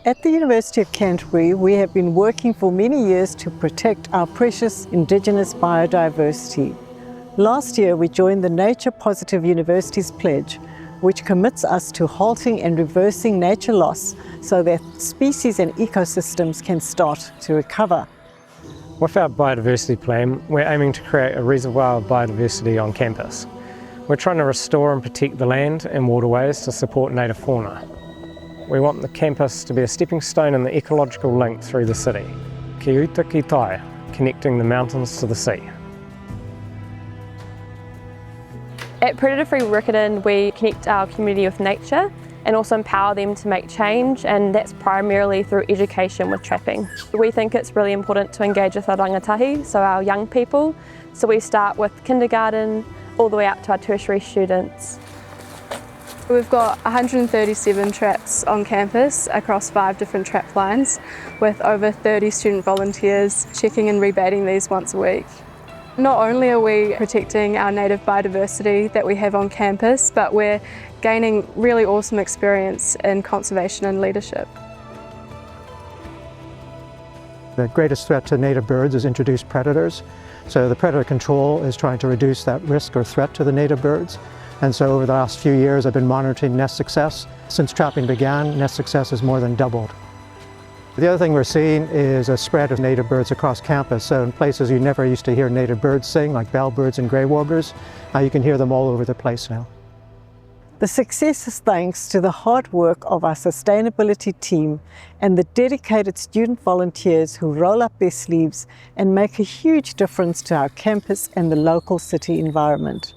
At the University of Canterbury, we have been working for many years to protect our precious Indigenous biodiversity. Last year, we joined the Nature Positive Universities Pledge, which commits us to halting and reversing nature loss so that species and ecosystems can start to recover. With our biodiversity plan, we're aiming to create a reservoir of biodiversity on campus. We're trying to restore and protect the land and waterways to support native fauna. We want the campus to be a stepping stone in the ecological link through the city, ki uta ki tai, connecting the mountains to the sea. At Predator-Free Riccarton, we connect our community with nature and also empower them to make change, and that's primarily through education with trapping. We think it's really important to engage with our rangatahi, so our young people. So we start with kindergarten all the way up to our tertiary students. We've got 137 traps on campus across 5 different trap lines, with over 30 student volunteers checking and rebaiting these once a week. Not only are we protecting our native biodiversity that we have on campus, but we're gaining really awesome experience in conservation and leadership. The greatest threat to native birds is introduced predators. So the predator control is trying to reduce that risk or threat to the native birds. And so over the last few years, I've been monitoring nest success. Since trapping began, nest success has more than doubled. The other thing we're seeing is a spread of native birds across campus. So in places you never used to hear native birds sing, like bellbirds and grey warblers, you can hear them all over the place now. The success is thanks to the hard work of our sustainability team and the dedicated student volunteers who roll up their sleeves and make a huge difference to our campus and the local city environment.